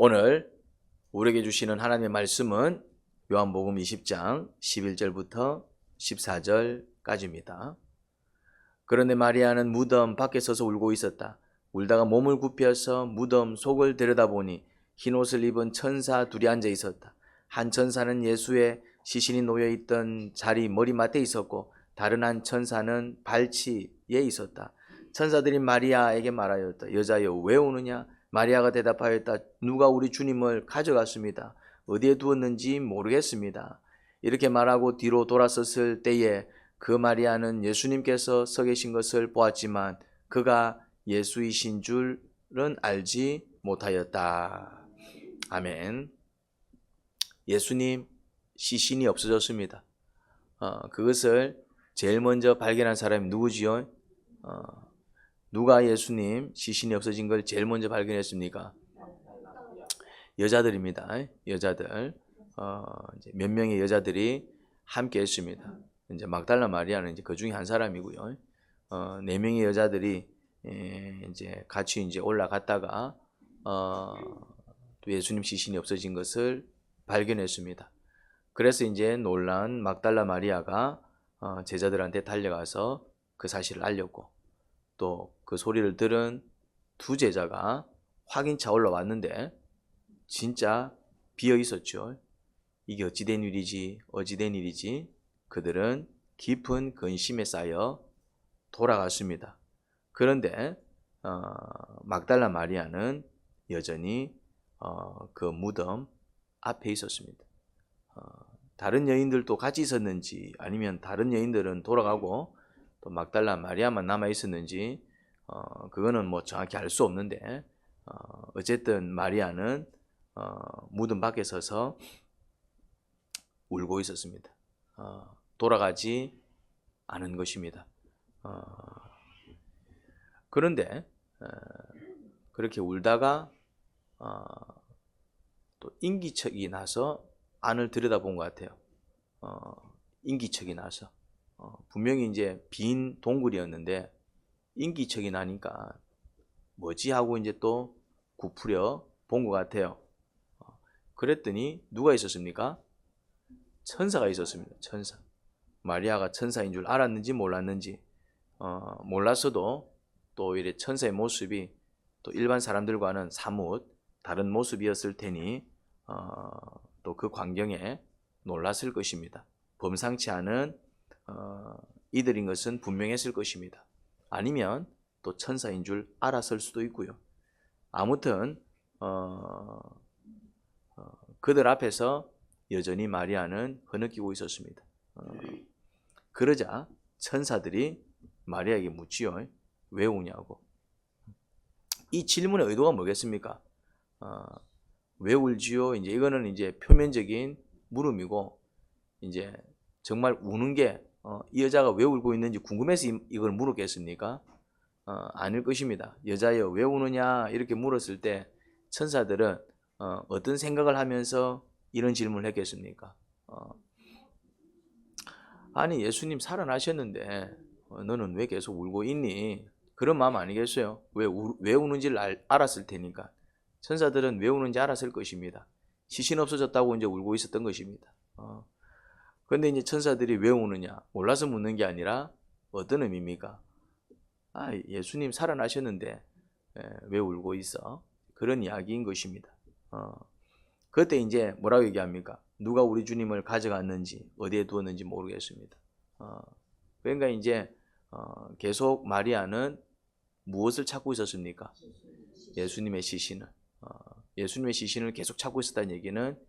오늘 우리에게 주시는 하나님의 말씀은 요한복음 20장 11절부터 14절까지입니다. 그런데 마리아는 무덤 밖에 서서 울고 있었다. 울다가 몸을 굽혀서 무덤 속을 들여다보니 흰옷을 입은 천사 둘이 앉아 있었다. 한 천사는 예수의 시신이 놓여있던 자리 머리맡에 있었고 다른 한 천사는 발치에 있었다. 천사들이 마리아에게 말하였다. 여자여, 왜 우느냐? 마리아가 대답하였다. 누가 우리 주님을 가져갔습니다. 어디에 두었는지 모르겠습니다. 이렇게 말하고 뒤로 돌아섰을 때에 그 마리아는 예수님께서 서 계신 것을 보았지만 그가 예수이신 줄은 알지 못하였다. 아멘. 예수님 시신이 없어졌습니다. 그것을 제일 먼저 발견한 사람이 누구지요? 누가 예수님 시신이 없어진 걸 제일 먼저 발견했습니까? 여자들입니다. 여자들. 이제 몇 명의 여자들이 함께 했습니다. 이제 막달라 마리아는 이제 그 중에 한 사람이고요. 네 명의 여자들이 이제 같이 이제 올라갔다가 또 예수님 시신이 없어진 것을 발견했습니다. 그래서 이제 놀란 막달라 마리아가 제자들한테 달려가서 그 사실을 알렸고 또 그 소리를 들은 두 제자가 확인차 올라왔는데 진짜 비어 있었죠. 이게 어찌된 일이지? 그들은 깊은 근심에 쌓여 돌아갔습니다. 그런데 막달라 마리아는 여전히 그 무덤 앞에 있었습니다. 다른 여인들도 같이 있었는지 아니면 다른 여인들은 돌아가고 또 막달라 마리아만 남아 있었는지 그거는 뭐 정확히 알 수 없는데 어쨌든 마리아는 무덤 밖에 서서 울고 있었습니다. 돌아가지 않은 것입니다. 그런데 그렇게 울다가 또 인기척이 나서 안을 들여다본 것 같아요. 인기척이 나서 분명히 이제 빈 동굴이었는데 인기척이 나니까 뭐지 하고 이제 또 굽으려 본 것 같아요. 그랬더니 누가 있었습니까? 천사가 있었습니다. 천사. 마리아가 천사인 줄 알았는지 몰랐는지 몰랐어도 또 이래 천사의 모습이 또 일반 사람들과는 사뭇 다른 모습이었을 테니 또 그 광경에 놀랐을 것입니다. 범상치 않은 이들인 것은 분명했을 것입니다. 아니면 또 천사인 줄 알았을 수도 있고요. 아무튼 그들 앞에서 여전히 마리아는 흐느끼고 있었습니다. 그러자 천사들이 마리아에게 묻지요. 왜 우냐고. 이 질문의 의도가 뭐겠습니까? 왜 울지요? 이제 이거는 이제 표면적인 물음이고 이제 정말 우는 게 이 여자가 왜 울고 있는지 궁금해서 이걸 물었겠습니까? 아닐 것입니다. 여자여 왜 우느냐 이렇게 물었을 때 천사들은 어떤 생각을 하면서 이런 질문을 했겠습니까? 아니 예수님 살아나셨는데 너는 왜 계속 울고 있니? 그런 마음 아니겠어요? 왜 우는지를 알았을 테니까. 천사들은 왜 우는지 알았을 것입니다. 시신 없어졌다고 이제 울고 있었던 것입니다. 그런데 이제 천사들이 왜 우느냐? 몰라서 묻는 게 아니라 어떤 의미입니까? 예수님 살아나셨는데 왜 울고 있어? 그런 이야기인 것입니다. 그때 이제 뭐라고 얘기합니까? 누가 우리 주님을 가져갔는지 어디에 두었는지 모르겠습니다. 그러니까 이제 계속 마리아는 무엇을 찾고 있었습니까? 예수님의 시신을. 예수님의 시신을 계속 찾고 있었다는 얘기는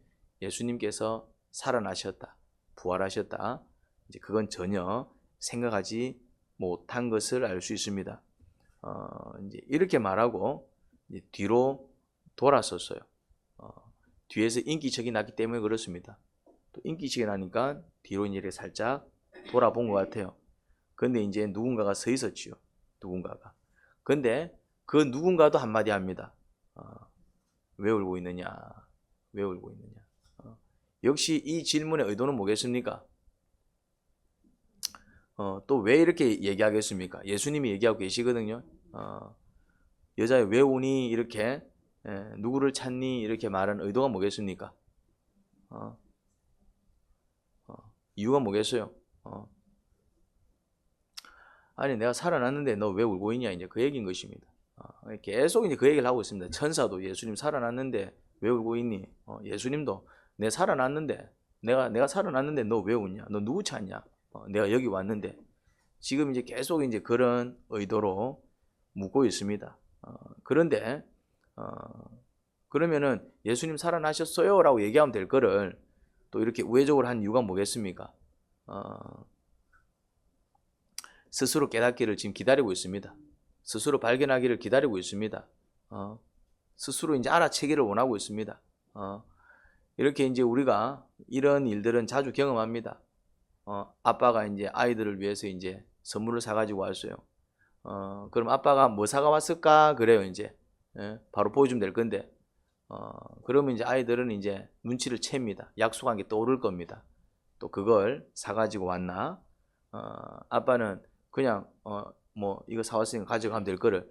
예수님께서 살아나셨다, 부활하셨다. 이제 그건 전혀 생각하지 못한 것을 알 수 있습니다. 이제 이렇게 말하고 이제 뒤로 돌아섰어요. 뒤에서 인기척이 났기 때문에 그렇습니다. 또 인기척이 나니까 뒤로 이제 살짝 돌아본 것 같아요. 근데 이제 누군가가 서 있었지요. 누군가가. 근데 그 누군가도 한마디 합니다. 왜 울고 있느냐? 왜 울고 있느냐? 역시 이 질문의 의도는 뭐겠습니까? 또 왜 이렇게 얘기하겠습니까? 예수님이 얘기하고 계시거든요. 여자애 왜 우니? 이렇게 누구를 찾니? 이렇게 말한 의도가 뭐겠습니까? 이유가 뭐겠어요? 아니 내가 살아났는데 너 왜 울고 있냐 이제 그 얘기인 것입니다. 계속 이제 그 얘기를 하고 있습니다. 천사도 예수님 살아났는데 왜 울고 있니? 예수님도 내 살아났는데 내가 살아났는데 너 왜 웃냐? 너 누구 찾냐? 내가 여기 왔는데 지금 이제 계속 이제 그런 의도로 묻고 있습니다. 그런데 그러면은 예수님 살아나셨어요라고 얘기하면 될 거를 또 이렇게 우회적으로 한 이유가 뭐겠습니까? 스스로 깨닫기를 지금 기다리고 있습니다. 스스로 발견하기를 기다리고 있습니다. 스스로 이제 알아채기를 원하고 있습니다. 이렇게 이제 우리가 이런 일들은 자주 경험합니다. 아빠가 이제 아이들을 위해서 이제 선물을 사가지고 왔어요. 그럼 아빠가 뭐 사가 왔을까? 그래요, 이제. 바로 보여주면 될 건데. 그러면 이제 아이들은 이제 눈치를 챕니다. 약속한 게 떠오를 겁니다. 또 그걸 사가지고 왔나? 아빠는 그냥, 뭐, 이거 사왔으니까 가져가면 될 거를,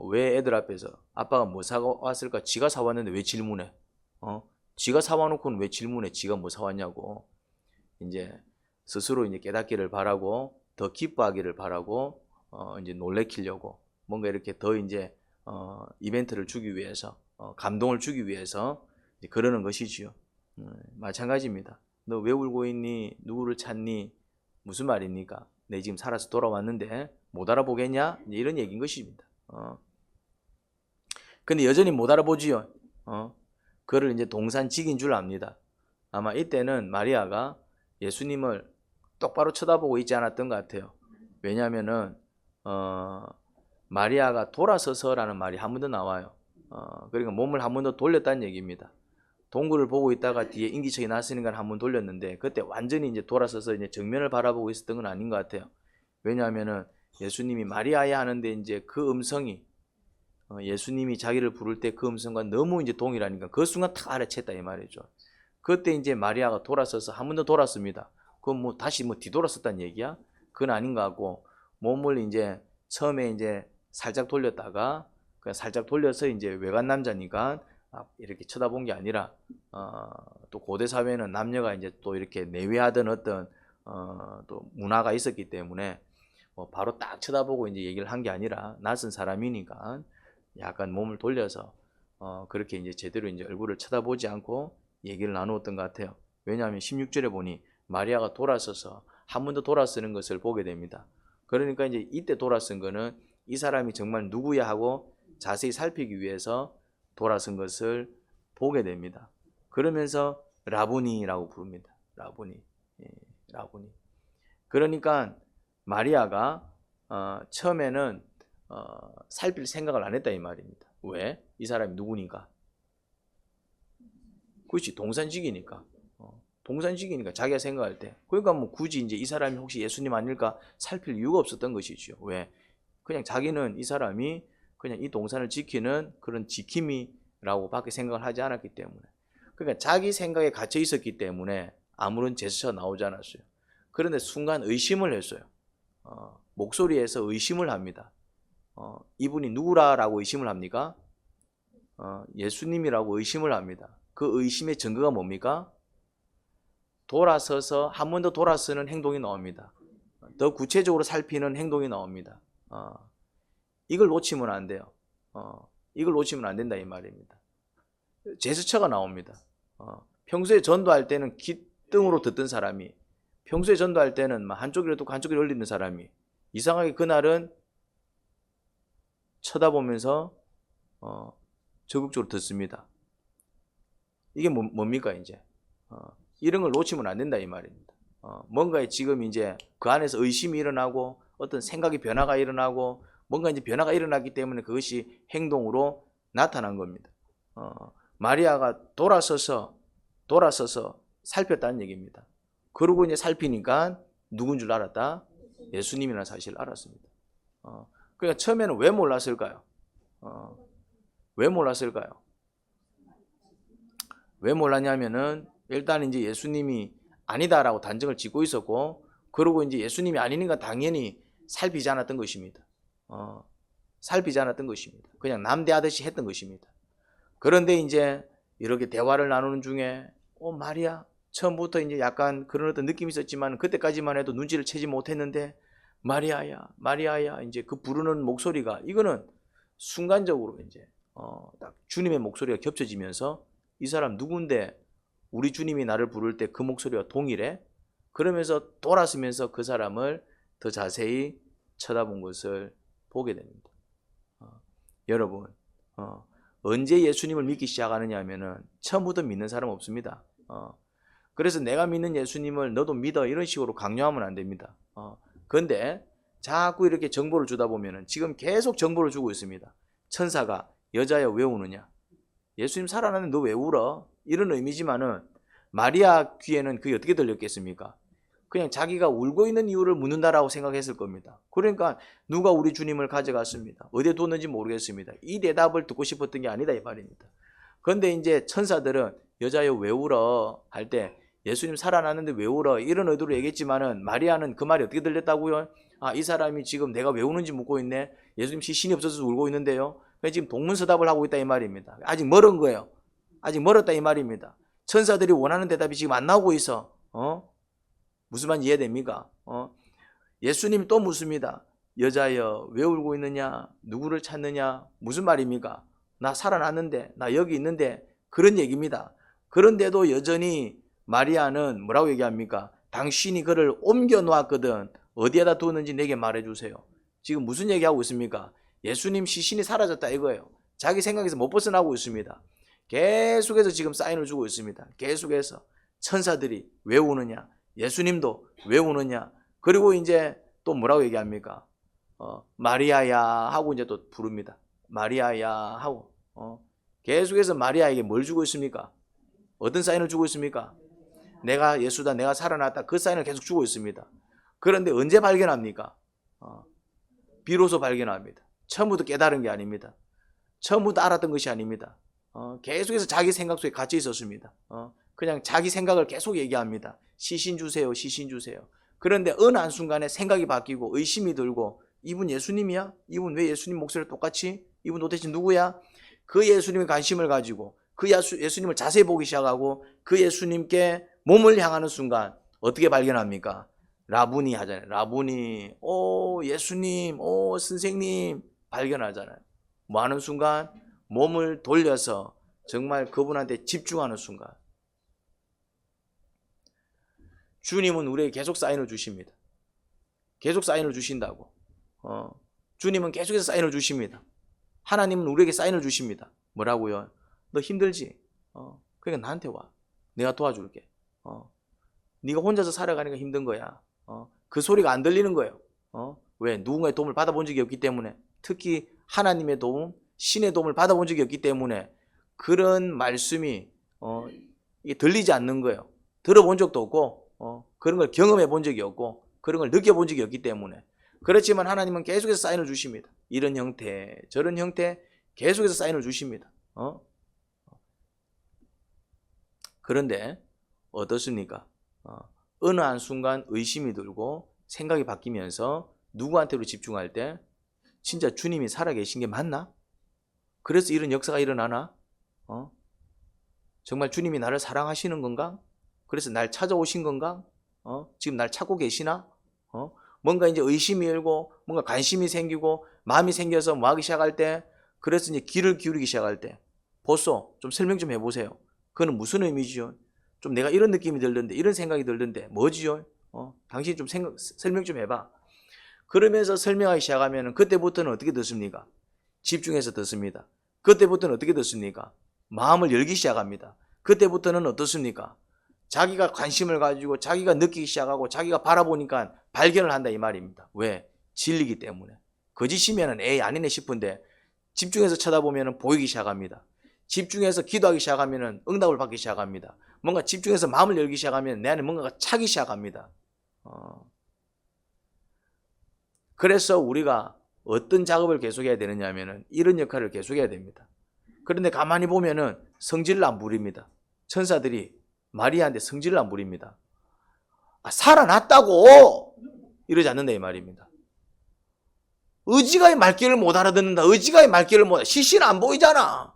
왜 애들 앞에서 아빠가 뭐 사왔을까? 지가 사왔는데 왜 질문해? 지가 사와놓고는 왜 질문해? 지가 뭐 사왔냐고. 이제 스스로 이제 깨닫기를 바라고, 더 기뻐하기를 바라고, 이제 놀래키려고, 뭔가 이렇게 더 이제, 이벤트를 주기 위해서, 감동을 주기 위해서 이제 그러는 것이지요. 마찬가지입니다. 너 왜 울고 있니? 누구를 찾니? 무슨 말입니까? 내 지금 살아서 돌아왔는데 못 알아보겠냐? 이제 이런 얘기인 것입니다. 근데 여전히 못 알아보지요. 그를 이제 동산직인 줄 압니다. 아마 이때는 마리아가 예수님을 똑바로 쳐다보고 있지 않았던 것 같아요. 왜냐하면은 마리아가 돌아서서라는 말이 한 번 더 나와요. 그러니까 몸을 한 번 더 돌렸다는 얘기입니다. 동굴을 보고 있다가 뒤에 인기척이 났으니까 한 번 돌렸는데 그때 완전히 이제 돌아서서 이제 정면을 바라보고 있었던 건 아닌 것 같아요. 왜냐하면은 예수님이 마리아야 하는데 이제 그 음성이 예수님이 자기를 부를 때 그 음성과 너무 이제 동일하니까 그 순간 탁 알아챘다 이 말이죠. 그때 이제 마리아가 돌아서서 한 번 더 돌았습니다. 그건 뭐 다시 뭐 뒤돌았었다는 얘기야? 그건 아닌 것 같고 몸을 이제 처음에 이제 살짝 돌렸다가 그냥 살짝 돌려서 이제 외간 남자니까 이렇게 쳐다본 게 아니라 또 고대 사회는 남녀가 이제 또 이렇게 내외하던 어떤 또 문화가 있었기 때문에 뭐 바로 딱 쳐다보고 이제 얘기를 한 게 아니라 낯선 사람이니까 약간 몸을 돌려서 그렇게 이제 제대로 이제 얼굴을 쳐다보지 않고 얘기를 나누었던 것 같아요. 왜냐하면 16절에 보니 마리아가 돌아서서 한 번 더 돌아서는 것을 보게 됩니다. 그러니까 이제 이때 돌아선 거는 이 사람이 정말 누구야 하고 자세히 살피기 위해서 돌아선 것을 보게 됩니다. 그러면서 라보니라고 부릅니다. 라보니. 라보니. 그러니까 마리아가 처음에는 살필 생각을 안 했다 이 말입니다. 왜? 이 사람이 누구니까? 그렇지, 동산직이니까. 동산직이니까 자기가 생각할 때. 그러니까 뭐 굳이 이제 이 사람이 혹시 예수님 아닐까 살필 이유가 없었던 것이죠. 왜? 그냥 자기는 이 사람이 그냥 이 동산을 지키는 그런 지킴이라고 밖에 생각을 하지 않았기 때문에. 그러니까 자기 생각에 갇혀 있었기 때문에 아무런 제스처가 나오지 않았어요. 그런데 순간 의심을 했어요. 목소리에서 의심을 합니다. 이분이 누구라고 의심을 합니까? 예수님이라고 의심을 합니다. 그 의심의 증거가 뭡니까? 돌아서서 한 번 더 돌아서는 행동이 나옵니다. 더 구체적으로 살피는 행동이 나옵니다. 이걸 놓치면 안 돼요. 이걸 놓치면 안 된다 이 말입니다. 제스처가 나옵니다. 평소에 전도할 때는 기등으로 듣던 사람이 평소에 전도할 때는 한쪽이라 듣고 한쪽이라 흘리는 사람이 이상하게 그날은 쳐다보면서 적극적으로 듣습니다. 이게 뭡니까 이제? 이런 걸 놓치면 안 된다 이 말입니다. 뭔가에 지금 이제 그 안에서 의심이 일어나고 어떤 생각의 변화가 일어나고 뭔가 이제 변화가 일어났기 때문에 그것이 행동으로 나타난 겁니다. 마리아가 돌아서서 살폈다는 얘기입니다. 그러고 이제 살피니까 누군 줄 알았다? 예수님이라는 사실을 알았습니다. 그러니까 처음에는 왜 몰랐을까요? 왜 몰랐을까요? 왜 몰랐냐면은 일단 이제 예수님이 아니다라고 단정을 짓고 있었고, 그러고 이제 예수님이 아니니까 당연히 살피지 않았던 것입니다. 살피지 않았던 것입니다. 그냥 남대하듯이 했던 것입니다. 그런데 이제 이렇게 대화를 나누는 중에 마리아, 처음부터 이제 약간 그런 어떤 느낌이 있었지만 그때까지만 해도 눈치를 채지 못했는데 마리아야, 마리아야, 이제 그 부르는 목소리가 이거는 순간적으로 이제 딱 주님의 목소리가 겹쳐지면서 이 사람 누군데 우리 주님이 나를 부를 때 그 목소리와 동일해? 그러면서 돌아서면서 그 사람을 더 자세히 쳐다본 것을 보게 됩니다. 여러분, 언제 예수님을 믿기 시작하느냐 하면은 처음부터 믿는 사람 없습니다. 그래서 내가 믿는 예수님을 너도 믿어 이런 식으로 강요하면 안 됩니다. 그런데 자꾸 이렇게 정보를 주다 보면은 지금 계속 정보를 주고 있습니다. 천사가 여자야 왜 우느냐? 예수님 살아났는데 너 왜 울어? 이런 의미지만은 마리아 귀에는 그게 어떻게 들렸겠습니까? 그냥 자기가 울고 있는 이유를 묻는다라고 생각했을 겁니다. 그러니까 누가 우리 주님을 가져갔습니다. 어디에 뒀는지 모르겠습니다. 이 대답을 듣고 싶었던 게 아니다 이 말입니다. 그런데 이제 천사들은 여자여 왜 울어? 할 때 예수님 살아났는데 왜 울어? 이런 의도로 얘기했지만은 마리아는 그 말이 어떻게 들렸다고요? 이 사람이 지금 내가 왜 우는지 묻고 있네. 예수님 신이 없어서 울고 있는데요. 지금 동문서답을 하고 있다 이 말입니다. 아직 멀은 거예요. 아직 멀었다 이 말입니다. 천사들이 원하는 대답이 지금 안 나오고 있어. 무슨 말 이해됩니까? 예수님이 또 묻습니다. 여자여 왜 울고 있느냐? 누구를 찾느냐? 무슨 말입니까? 나 살아났는데, 나 여기 있는데 그런 얘기입니다. 그런데도 여전히 마리아는 뭐라고 얘기합니까? 당신이 그를 옮겨 놓았거든. 어디에다 두었는지 내게 말해주세요. 지금 무슨 얘기하고 있습니까? 예수님 시신이 사라졌다 이거예요. 자기 생각에서 못 벗어나고 있습니다. 계속해서 지금 사인을 주고 있습니다. 계속해서 천사들이 왜 우느냐? 예수님도 왜 우느냐? 그리고 이제 또 뭐라고 얘기합니까? 마리아야 하고 이제 또 부릅니다. 마리아야 하고 계속해서 마리아에게 뭘 주고 있습니까? 어떤 사인을 주고 있습니까? 내가 예수다, 내가 살아났다. 그 사인을 계속 주고 있습니다. 그런데 언제 발견합니까? 비로소 발견합니다. 처음부터 깨달은 게 아닙니다. 처음부터 알았던 것이 아닙니다. 계속해서 자기 생각 속에 갇혀 있었습니다. 그냥 자기 생각을 계속 얘기합니다. 시신 주세요, 시신 주세요. 그런데 어느 한순간에 생각이 바뀌고 의심이 들고 이분 예수님이야? 이분 왜 예수님 목소리를 똑같이? 이분 도대체 누구야? 그 예수님의 관심을 가지고 그 예수님을 자세히 보기 시작하고 그 예수님께 몸을 향하는 순간 어떻게 발견합니까? 라부니 하잖아요. 라부니, 예수님, 선생님 발견하잖아요. 뭐 하는 순간? 몸을 돌려서 정말 그분한테 집중하는 순간. 주님은 우리에게 계속 사인을 주십니다. 계속 사인을 주신다고. 주님은 계속해서 사인을 주십니다. 하나님은 우리에게 사인을 주십니다. 뭐라고요? 너 힘들지? 그러니까 나한테 와. 내가 도와줄게. 네가 혼자서 살아가니까 힘든 거야. 그 소리가 안 들리는 거예요. 왜? 누군가의 도움을 받아본 적이 없기 때문에. 특히 하나님의 도움, 신의 도움을 받아본 적이 없기 때문에 그런 말씀이 이게 들리지 않는 거예요. 들어본 적도 없고 그런 걸 경험해 본 적이 없고 그런 걸 느껴본 적이 없기 때문에. 그렇지만 하나님은 계속해서 사인을 주십니다. 이런 형태, 저런 형태 계속해서 사인을 주십니다. 그런데 어떻습니까? 어느 한순간 의심이 들고 생각이 바뀌면서 누구한테로 집중할 때 진짜 주님이 살아계신 게 맞나? 그래서 이런 역사가 일어나나? 정말 주님이 나를 사랑하시는 건가? 그래서 날 찾아오신 건가? 지금 날 찾고 계시나? 뭔가 이제 의심이 일고 뭔가 관심이 생기고 마음이 생겨서 뭐 하기 시작할 때 그래서 이제 귀를 기울이기 시작할 때 보소 좀 설명 좀 해보세요. 그거는 무슨 의미지요? 좀 내가 이런 느낌이 들던데 이런 생각이 들던데 뭐지요? 당신이 좀 설명 좀 해봐. 그러면서 설명하기 시작하면 그때부터는 어떻게 듣습니까? 집중해서 듣습니다. 그때부터는 어떻게 듣습니까? 마음을 열기 시작합니다. 그때부터는 어떻습니까? 자기가 관심을 가지고 자기가 느끼기 시작하고 자기가 바라보니까 발견을 한다 이 말입니다. 왜? 진리기 때문에. 거짓이면 에이 아니네 싶은데 집중해서 쳐다보면 보이기 시작합니다. 집중해서 기도하기 시작하면 응답을 받기 시작합니다. 뭔가 집중해서 마음을 열기 시작하면 내 안에 뭔가가 차기 시작합니다. 그래서 우리가 어떤 작업을 계속해야 되느냐 하면 이런 역할을 계속해야 됩니다. 그런데 가만히 보면은 성질을 안 부립니다. 천사들이 마리아한테 성질을 안 부립니다. 살아났다고 이러지 않는다 이 말입니다. 의지가의 말귀를 못 알아듣는다. 의지가의 말귀를 못 시신 안 보이잖아.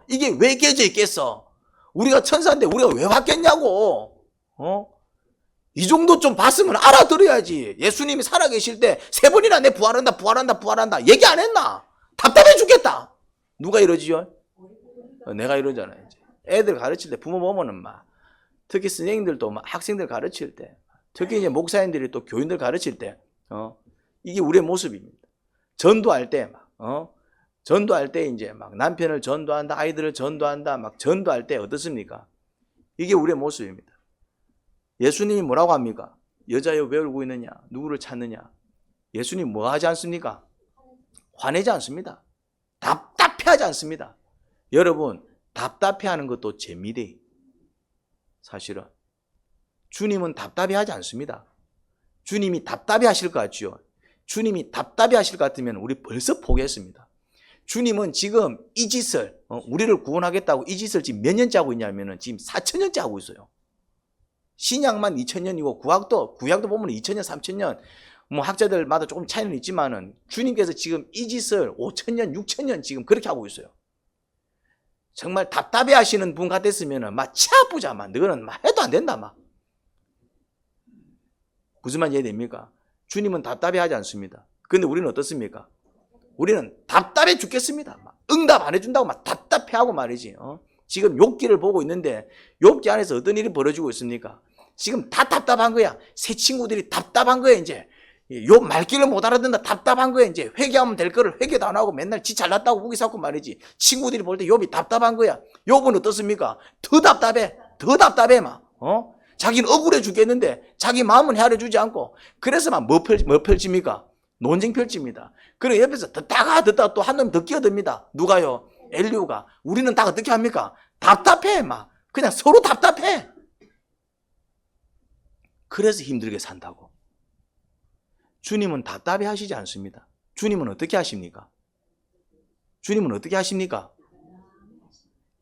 이게 왜 깨져 있겠어? 우리가 천사인데 우리가 왜 받겠냐고. 이 정도 좀 봤으면 알아들어야지. 예수님이 살아계실 때 3번이나 내 부활한다 부활한다 부활한다 얘기 안 했나? 답답해 죽겠다. 누가 이러지요? 내가 이러잖아요. 이제. 애들 가르칠 때 부모 보면은 막 특히 선생님들도 막 학생들 가르칠 때 특히 이제 목사님들이 또 교인들 가르칠 때 이게 우리의 모습입니다. 전도할 때 막 전도할 때 이제 막 남편을 전도한다 아이들을 전도한다 막 전도할 때 어떻습니까? 이게 우리의 모습입니다. 예수님이 뭐라고 합니까? 여자여 왜 울고 있느냐? 누구를 찾느냐? 예수님 뭐 하지 않습니까? 화내지 않습니다. 답답해하지 않습니다. 여러분 답답해하는 것도 재미래. 사실은 주님은 답답해하지 않습니다. 주님이 답답해하실 것 같죠? 주님이 답답해하실 것 같으면 우리 벌써 포기했습니다. 주님은 지금 이 짓을 우리를 구원하겠다고 이 짓을 지금 몇 년째 하고 있냐면 지금 4,000년째 하고 있어요. 신약만 2,000년이고 구약도 보면 2,000년, 3,000년 뭐 학자들마다 조금 차이는 있지만은 주님께서 지금 이 짓을 5,000년, 6,000년 지금 그렇게 하고 있어요. 정말 답답해 하시는 분 같았으면은 막 치아부자 막 너는 막 해도 안 된다 막. 무슨 말인지 이해됩니까? 주님은 답답해 하지 않습니다. 근데 우리는 어떻습니까? 우리는 답답해 죽겠습니다. 막 응답 안 해준다고 막 답답해하고 말이지. 지금 욥기를 보고 있는데 욥기 안에서 어떤 일이 벌어지고 있습니까? 지금 다 답답한 거야. 새 친구들이 답답한 거야 이제. 욥 말귀를 못 알아듣는다 답답한 거야 이제. 회개하면 될 거를 회개도 안 하고 맨날 지 잘났다고 우기 쌓고 말이지. 친구들이 볼 때 욥이 답답한 거야. 욥은 어떻습니까? 더 답답해 막. 자기는 억울해 죽겠는데 자기 마음은 헤아려 주지 않고 그래서 막 뭐 펼칩니까? 논쟁 펼칩니다. 그리고 옆에서 듣다가 또 한 놈이 더 끼어듭니다. 누가요? 엘리후가. 우리는 다 어떻게 합니까? 답답해 막. 그냥 서로 답답해. 그래서 힘들게 산다고. 주님은 답답해 하시지 않습니다. 주님은 어떻게 하십니까? 주님은 어떻게 하십니까?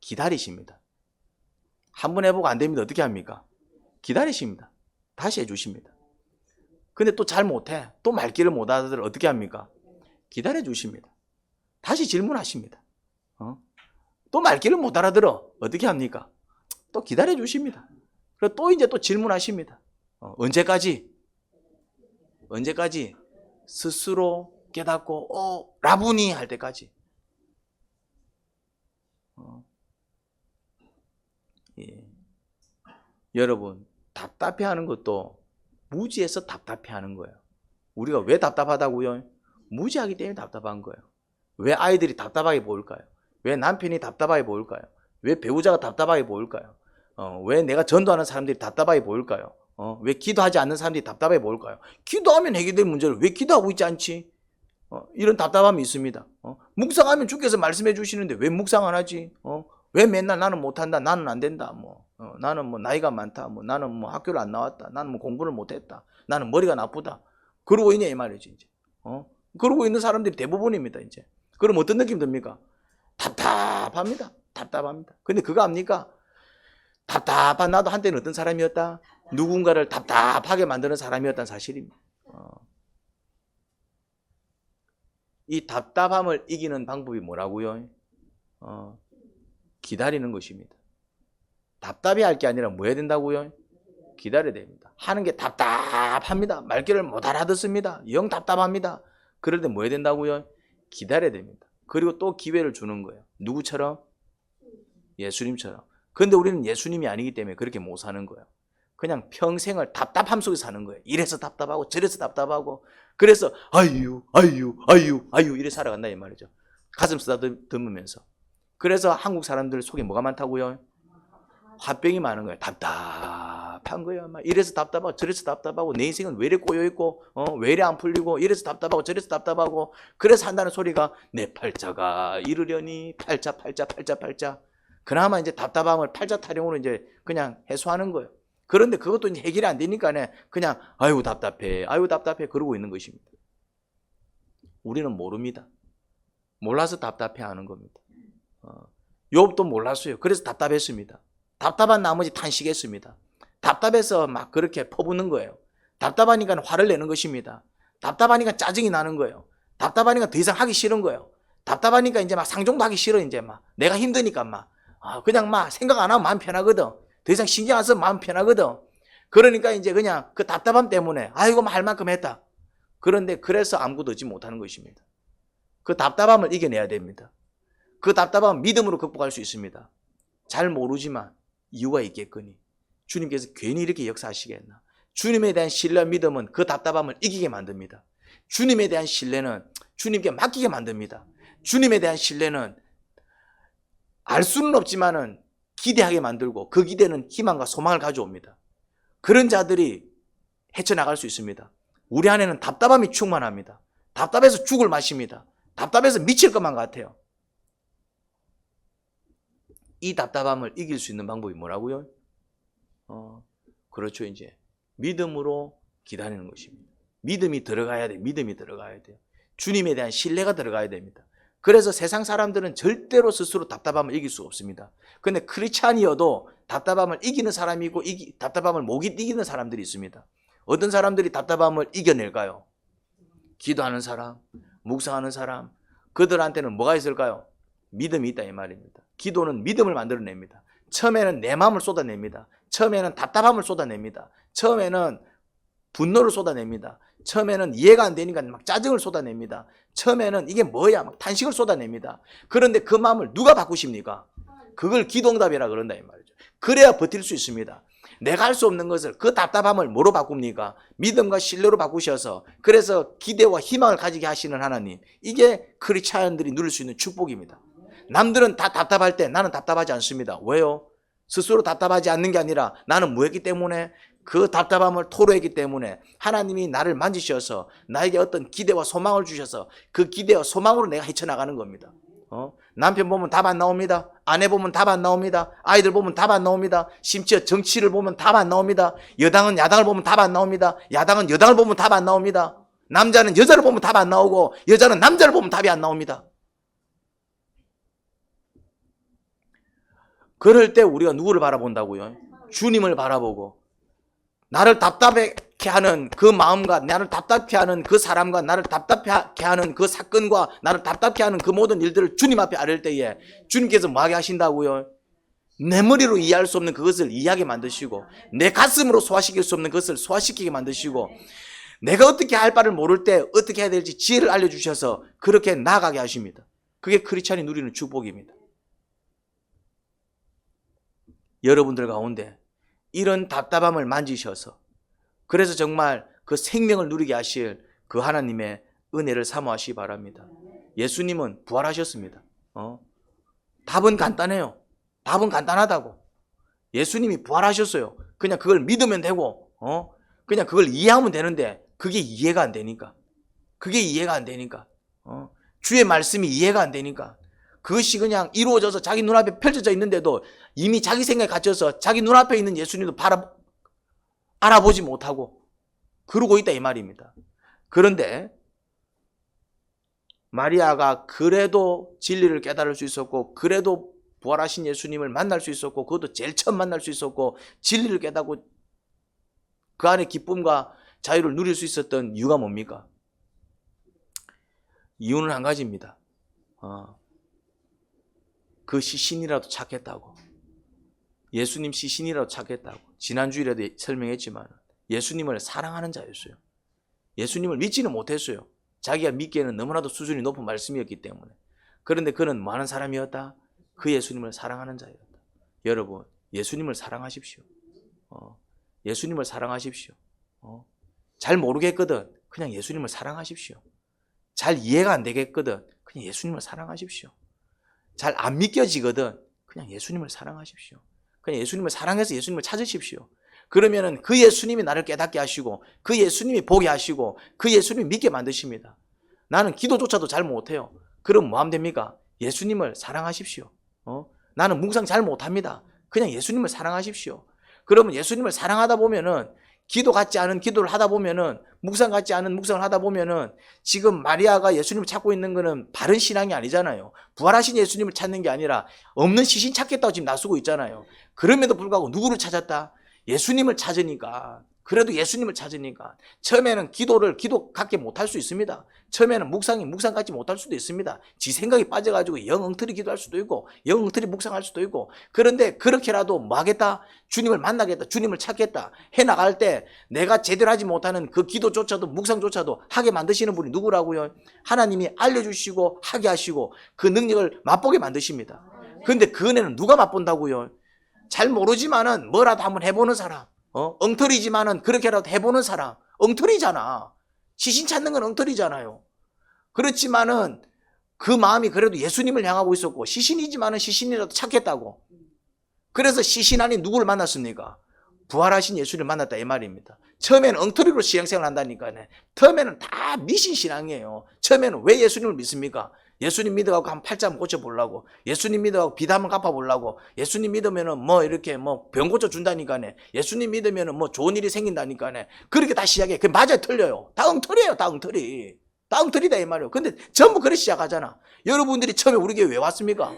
기다리십니다. 한 번 해보고 안 됩니다. 어떻게 합니까? 기다리십니다. 다시 해주십니다. 근데 또 잘 못해. 또 말귀를 못 알아들어. 어떻게 합니까? 기다려 주십니다. 다시 질문하십니다. 또 말귀를 못 알아들어. 어떻게 합니까? 또 기다려 주십니다. 그리고 또 이제 또 질문하십니다. 언제까지? 스스로 깨닫고 라부니 할 때까지. 예. 여러분 답답해하는 것도 무지해서 답답해하는 거예요. 우리가 왜 답답하다고요? 무지하기 때문에 답답한 거예요. 왜 아이들이 답답하게 보일까요? 왜 남편이 답답하게 보일까요? 왜 배우자가 답답하게 보일까요? 왜 내가 전도하는 사람들이 답답하게 보일까요? 왜 기도하지 않는 사람들이 답답해 보일까요? 기도하면 해결될 문제를 왜 기도하고 있지 않지? 이런 답답함이 있습니다. 묵상하면 주께서 말씀해 주시는데 왜 묵상 안 하지? 왜 맨날 나는 못한다, 나는 안 된다, 나는 나이가 많다, 나는 학교를 안 나왔다, 나는 공부를 못했다, 나는 머리가 나쁘다. 그러고 있냐 이 말이지 이제. 그러고 있는 사람들이 대부분입니다 이제. 그럼 어떤 느낌 듭니까? 답답합니다. 근데 그거 압니까? 답답한 나도 한때는 어떤 사람이었다? 누군가를 답답하게 만드는 사람이었다는 사실입니다. 이 답답함을 이기는 방법이 뭐라고요? 기다리는 것입니다. 답답해 할 게 아니라 뭐 해야 된다고요? 기다려야 됩니다. 하는 게 답답합니다. 말귀를 못 알아듣습니다. 영 답답합니다. 그럴 때 뭐 해야 된다고요? 기다려야 됩니다. 그리고 또 기회를 주는 거예요. 누구처럼? 예수님처럼. 그런데 우리는 예수님이 아니기 때문에 그렇게 못 사는 거예요. 그냥 평생을 답답함 속에 사는 거예요. 이래서 답답하고 저래서 답답하고 그래서 아유 이래 살아간다 이 말이죠. 가슴 쓰다듬으면서. 그래서 한국 사람들 속에 뭐가 많다고요? 화병이 많은 거예요. 답답한 거예요. 막 이래서 답답하고 저래서 답답하고 내 인생은 왜 이래 꼬여있고 왜 이래 안 풀리고 이래서 답답하고 저래서 답답하고 그래서 한다는 소리가 내 팔자가 이르려니 팔자. 그나마 이제 답답함을 팔자 타령으로 이제 그냥 해소하는 거예요. 그런데 그것도 이제 해결이 안 되니까 그냥 아유 답답해 그러고 있는 것입니다. 우리는 모릅니다. 몰라서 답답해하는 겁니다. 욥도 몰랐어요. 그래서 답답했습니다. 답답한 나머지 탄식했습니다. 답답해서 막 그렇게 퍼붓는 거예요. 답답하니까 화를 내는 것입니다. 답답하니까 짜증이 나는 거예요. 답답하니까 더 이상 하기 싫은 거예요. 답답하니까 이제 막 상종도 하기 싫어. 이제 막 내가 힘드니까 막 그냥 막 생각 안 하면 마음 편하거든. 더 이상 신경 안 쓰면 마음 편하거든. 그러니까 이제 그냥 그 답답함 때문에 아이고 할 만큼 했다. 그런데 그래서 아무것도 얻지 못하는 것입니다. 그 답답함을 이겨내야 됩니다. 그 답답함은 믿음으로 극복할 수 있습니다. 잘 모르지만 이유가 있겠거니 주님께서 괜히 이렇게 역사하시겠나. 주님에 대한 신뢰와 믿음은 그 답답함을 이기게 만듭니다. 주님에 대한 신뢰는 주님께 맡기게 만듭니다. 주님에 대한 신뢰는 알 수는 없지만은 기대하게 만들고 그 기대는 희망과 소망을 가져옵니다. 그런 자들이 헤쳐나갈 수 있습니다. 우리 안에는 답답함이 충만합니다. 답답해서 죽을 맛입니다. 답답해서 미칠 것만 같아요. 이 답답함을 이길 수 있는 방법이 뭐라고요? 그렇죠. 이제 믿음으로 기다리는 것입니다. 믿음이 들어가야 돼. 믿음이 들어가야 돼요. 주님에 대한 신뢰가 들어가야 됩니다. 그래서 세상 사람들은 절대로 스스로 답답함을 이길 수 없습니다. 그런데 크리스찬이어도 답답함을 이기는 사람이 있고 답답함을 못 이기는 사람들이 있습니다. 어떤 사람들이 답답함을 이겨낼까요? 기도하는 사람, 묵상하는 사람, 그들한테는 뭐가 있을까요? 믿음이 있다 이 말입니다. 기도는 믿음을 만들어냅니다. 처음에는 내 마음을 쏟아냅니다. 처음에는 답답함을 쏟아냅니다. 처음에는 분노를 쏟아냅니다. 처음에는 이해가 안 되니까 막 짜증을 쏟아냅니다. 처음에는 이게 뭐야 막 탄식을 쏟아냅니다. 그런데 그 마음을 누가 바꾸십니까? 그걸 기도응답이라 그런다 이 말이죠. 그래야 버틸 수 있습니다. 내가 할 수 없는 것을 그 답답함을 뭐로 바꿉니까? 믿음과 신뢰로 바꾸셔서 그래서 기대와 희망을 가지게 하시는 하나님, 이게 크리스찬들이 누릴 수 있는 축복입니다. 남들은 다 답답할 때 나는 답답하지 않습니다. 왜요? 스스로 답답하지 않는 게 아니라 나는 뭐했기 때문에? 그 답답함을 토로했기 때문에 하나님이 나를 만지셔서 나에게 어떤 기대와 소망을 주셔서 그 기대와 소망으로 내가 헤쳐나가는 겁니다. 남편 보면 답 안 나옵니다. 아내 보면 답 안 나옵니다. 아이들 보면 답 안 나옵니다. 심지어 정치를 보면 답 안 나옵니다. 여당은 야당을 보면 답 안 나옵니다. 야당은 여당을 보면 답 안 나옵니다. 남자는 여자를 보면 답 안 나오고 여자는 남자를 보면 답이 안 나옵니다. 그럴 때 우리가 누구를 바라본다고요? 주님을 바라보고 나를 답답하게 하는 그 마음과 나를 답답해 하는 그 사람과 나를 답답해 하는 그 사건과 나를 답답해 하는 그 모든 일들을 주님 앞에 아뢰을 때에 주님께서 뭐하게 하신다고요? 내 머리로 이해할 수 없는 그것을 이해하게 만드시고 내 가슴으로 소화시킬 수 없는 것을 소화시키게 만드시고 내가 어떻게 할 바를 모를 때 어떻게 해야 될지 지혜를 알려주셔서 그렇게 나아가게 하십니다. 그게 크리스찬이 누리는 축복입니다. 여러분들 가운데 이런 답답함을 만지셔서 그래서 정말 그 생명을 누리게 하실 그 하나님의 은혜를 사모하시기 바랍니다. 예수님은 부활하셨습니다. 답은 간단해요. 답은 간단하다고. 예수님이 부활하셨어요. 그냥 그걸 믿으면 되고 그냥 그걸 이해하면 되는데 그게 이해가 안 되니까 주의 말씀이 이해가 안 되니까 그것이 그냥 이루어져서 자기 눈앞에 펼쳐져 있는데도 이미 자기 생각에 갇혀서 자기 눈앞에 있는 예수님도 알아보지 못하고 그러고 있다 이 말입니다. 그런데 마리아가 그래도 진리를 깨달을 수 있었고 그래도 부활하신 예수님을 만날 수 있었고 그것도 제일 처음 만날 수 있었고 진리를 깨닫고 그 안에 기쁨과 자유를 누릴 수 있었던 이유가 뭡니까? 이유는 한 가지입니다. 그 시신이라도 찾겠다고. 예수님 시신이라도 찾겠다고. 지난주일에도 설명했지만 예수님을 사랑하는 자였어요. 예수님을 믿지는 못했어요. 자기가 믿기에는 너무나도 수준이 높은 말씀이었기 때문에. 그런데 그는 뭐 하는 사람이었다? 그 예수님을 사랑하는 자였다. 여러분, 예수님을 사랑하십시오. 예수님을 사랑하십시오. 잘 모르겠거든. 그냥 예수님을 사랑하십시오. 잘 이해가 안 되겠거든. 그냥 예수님을 사랑하십시오. 잘 안 믿겨지거든. 그냥 예수님을 사랑하십시오. 그냥 예수님을 사랑해서 예수님을 찾으십시오. 그러면은 그 예수님이 나를 깨닫게 하시고 그 예수님이 보게 하시고 그 예수님이 믿게 만드십니다. 나는 기도조차도 잘 못해요. 그럼 뭐 하면 됩니까? 예수님을 사랑하십시오. 나는 묵상 잘 못합니다. 그냥 예수님을 사랑하십시오. 그러면 예수님을 사랑하다 보면은 기도 같지 않은 기도를 하다 보면은 묵상 같지 않은 묵상을 하다 보면은 지금 마리아가 예수님을 찾고 있는 거는 바른 신앙이 아니잖아요. 부활하신 예수님을 찾는 게 아니라 없는 시신 찾겠다고 지금 나서고 있잖아요. 그럼에도 불구하고 누구를 찾았다? 예수님을 찾으니까 그래도 예수님을 찾으니까 처음에는 기도 갖게 못할 수 있습니다. 처음에는 묵상 갖지 못할 수도 있습니다. 지 생각이 빠져가지고 영 엉터리 기도할 수도 있고 영 엉터리 묵상할 수도 있고, 그런데 그렇게라도 뭐 하겠다? 주님을 만나겠다, 주님을 찾겠다 해나갈 때 내가 제대로 하지 못하는 그 기도조차도 묵상조차도 하게 만드시는 분이 누구라고요? 하나님이 알려주시고 하게 하시고 그 능력을 맛보게 만드십니다. 그런데 그 은혜는 누가 맛본다고요? 잘 모르지만은 뭐라도 한번 해보는 사람, 엉터리지만은 그렇게라도 해보는 사람. 엉터리잖아. 시신 찾는 건 엉터리잖아요. 그렇지만은 그 마음이 그래도 예수님을 향하고 있었고, 시신이지만은 시신이라도 찾겠다고. 그래서 시신 아닌 누구를 만났습니까? 부활하신 예수를 만났다 이 말입니다. 처음에는 엉터리로 신앙생활을 한다니까요. 처음에는 다 미신 신앙이에요. 처음에는 왜 예수님을 믿습니까? 예수님 믿어갖고 한 팔자 한번 고쳐보려고, 예수님 믿어갖고 빚 한번 갚아보려고, 예수님 믿으면은 뭐 이렇게 뭐 병 고쳐준다니까네, 예수님 믿으면은 뭐 좋은 일이 생긴다니까네. 그렇게 다 시작해. 그게 맞아요, 틀려요? 다 엉터리예요, 다 엉터리. 다 엉터리다 이 말이에요. 근데 전부 그렇게 시작하잖아. 여러분들이 처음에 우리 교회 왜 왔습니까?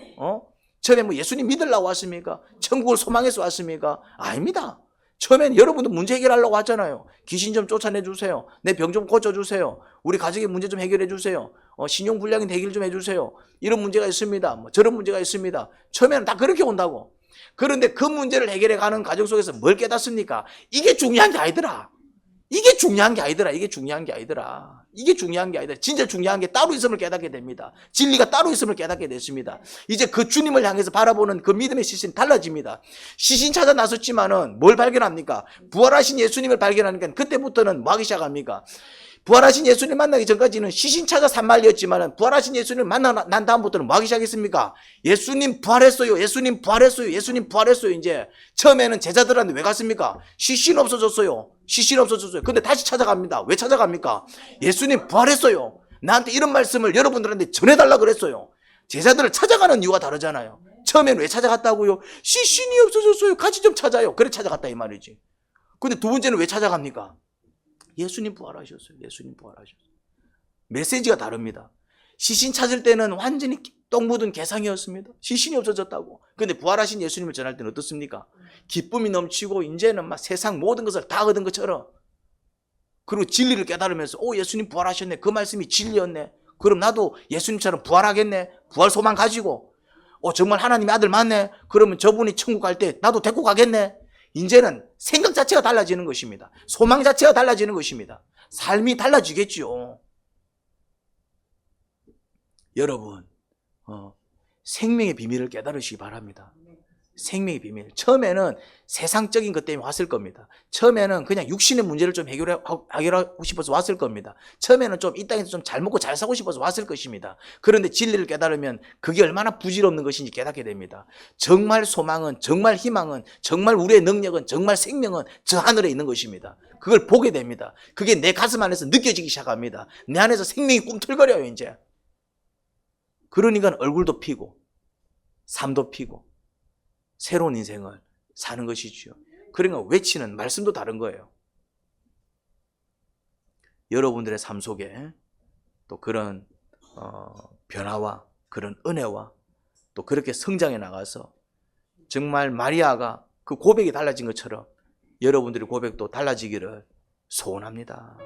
처음에 뭐 예수님 믿으려고 왔습니까? 천국을 소망해서 왔습니까? 아닙니다. 처음엔 여러분도 문제 해결하려고 왔잖아요. 귀신 좀 쫓아내주세요. 내 병 좀 고쳐주세요. 우리 가족의 문제 좀 해결해주세요. 신용불량인 해결 좀 해주세요. 이런 문제가 있습니다. 뭐 저런 문제가 있습니다. 처음에는 다 그렇게 온다고. 그런데 그 문제를 해결해가는 과정 속에서 뭘 깨닫습니까? 이게 중요한 게 아니더라. 이게 중요한 게 아니더라. 이게 중요한 게 아니더라. 이게 중요한 게 아니더라. 진짜 중요한 게 따로 있음을 깨닫게 됩니다. 진리가 따로 있음을 깨닫게 됐습니다. 이제 그 주님을 향해서 바라보는 그 믿음의 시선이 달라집니다. 시신 찾아 나섰지만은 뭘 발견합니까? 부활하신 예수님을 발견하니까 그때부터는 뭐 하기 시작합니까? 부활하신 예수님 만나기 전까지는 시신 찾아 산말이었지만 부활하신 예수님을 만나 난 다음부터는 뭐 하기 시작했습니까? 예수님 부활했어요. 예수님 부활했어요. 예수님 부활했어요. 이제 처음에는 제자들한테 왜 갔습니까? 시신 없어졌어요. 시신 없어졌어요. 근데 다시 찾아갑니다. 왜 찾아갑니까? 예수님 부활했어요. 나한테 이런 말씀을 여러분들한테 전해달라 그랬어요. 제자들을 찾아가는 이유가 다르잖아요. 처음에는 왜 찾아갔다고요? 시신이 없어졌어요. 같이 좀 찾아요. 그래 찾아갔다 이 말이지. 근데 두 번째는 왜 찾아갑니까? 예수님 부활하셨어요. 예수님 부활하셨어요. 메시지가 다릅니다. 시신 찾을 때는 완전히 똥 묻은 개상이었습니다. 시신이 없어졌다고. 근데 부활하신 예수님을 전할 때는 어떻습니까? 기쁨이 넘치고 이제는 막 세상 모든 것을 다 얻은 것처럼, 그리고 진리를 깨달으면서 예수님 부활하셨네. 그 말씀이 진리였네. 그럼 나도 예수님처럼 부활하겠네. 부활 소망 가지고 정말 하나님의 아들 맞네. 그러면 저분이 천국 갈 때 나도 데리고 가겠네. 이제는 생각 자체가 달라지는 것입니다. 소망 자체가 달라지는 것입니다. 삶이 달라지겠죠. 여러분, 생명의 비밀을 깨달으시기 바랍니다. 생명의 비밀. 처음에는 세상적인 것 때문에 왔을 겁니다. 처음에는 그냥 육신의 문제를 좀 해결하고 싶어서 왔을 겁니다. 처음에는 좀 이 땅에서 좀 잘 먹고 잘 사고 싶어서 왔을 것입니다. 그런데 진리를 깨달으면 그게 얼마나 부질없는 것인지 깨닫게 됩니다. 정말 소망은, 정말 희망은, 정말 우리의 능력은, 정말 생명은 저 하늘에 있는 것입니다. 그걸 보게 됩니다. 그게 내 가슴 안에서 느껴지기 시작합니다. 내 안에서 생명이 꿈틀거려요 이제. 그러니까 얼굴도 피고 삶도 피고 새로운 인생을 사는 것이지요. 그러니까 외치는 말씀도 다른 거예요. 여러분들의 삶 속에 또 그런 변화와 그런 은혜와 또 그렇게 성장해 나가서 정말 마리아가 그 고백이 달라진 것처럼 여러분들의 고백도 달라지기를 소원합니다.